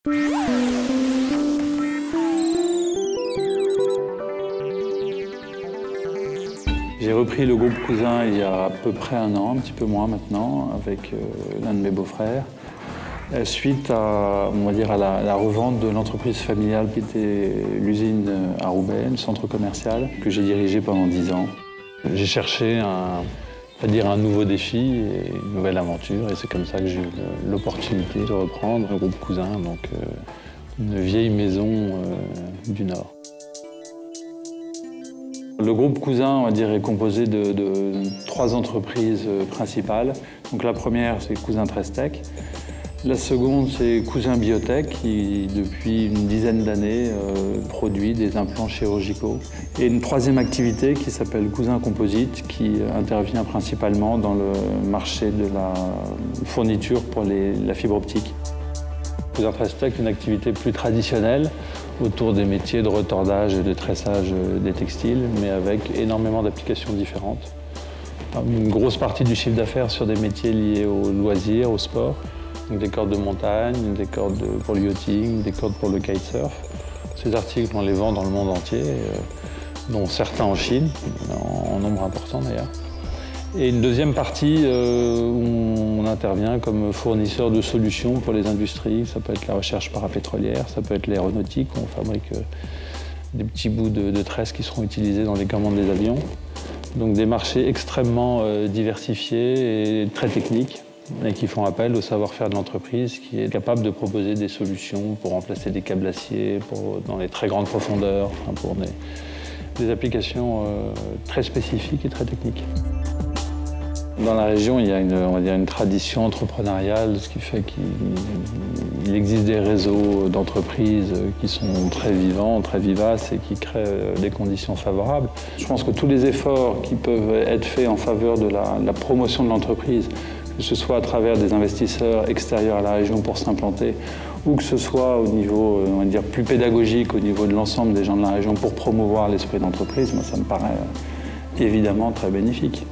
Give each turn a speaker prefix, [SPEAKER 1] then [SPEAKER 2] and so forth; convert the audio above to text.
[SPEAKER 1] J'ai repris le groupe Cousin il y a à peu près un an, un petit peu moins maintenant, avec l'un de mes beaux-frères, suite à, on va dire, à la revente de l'entreprise familiale qui était l'usine à Roubaix, le centre commercial, que j'ai dirigé pendant 10 ans. J'ai cherché un nouveau défi et une nouvelle aventure, et c'est comme ça que j'ai eu l'opportunité de reprendre le groupe Cousin, donc une vieille maison du Nord. Le groupe Cousin, on va dire, est composé de 3 entreprises principales. Donc la première, c'est Cousin Trestec. La seconde, c'est Cousin Biotech, qui, depuis une dizaine d'années, produit des implants chirurgicaux. Et une troisième activité qui s'appelle Cousin Composite, qui intervient principalement dans le marché de la fourniture pour la fibre optique. Cousin Trestec, une activité plus traditionnelle autour des métiers de retordage et de tressage des textiles, mais avec énormément d'applications différentes. Une grosse partie du chiffre d'affaires sur des métiers liés aux loisirs, au sport. Donc des cordes de montagne, des cordes pour le yachting, des cordes pour le kitesurf. Ces articles, on les vend dans le monde entier, dont certains en Chine, en nombre important d'ailleurs. Et une deuxième partie où on intervient comme fournisseur de solutions pour les industries. Ça peut être la recherche parapétrolière, ça peut être l'aéronautique. On fabrique des petits bouts de tresse qui seront utilisés dans les commandes des avions. Donc des marchés extrêmement diversifiés et très techniques, et qui font appel au savoir-faire de l'entreprise, qui est capable de proposer des solutions pour remplacer des câbles d'acier dans les très grandes profondeurs, pour des applications très spécifiques et très techniques. Dans la région, il y a une tradition entrepreneuriale, ce qui fait qu'il existe des réseaux d'entreprises qui sont très vivants, très vivaces et qui créent des conditions favorables. Je pense que tous les efforts qui peuvent être faits en faveur de la promotion de l'entreprise, que ce soit à travers des investisseurs extérieurs à la région pour s'implanter, ou que ce soit au niveau, on va dire, plus pédagogique, au niveau de l'ensemble des gens de la région pour promouvoir l'esprit d'entreprise, moi ça me paraît évidemment très bénéfique.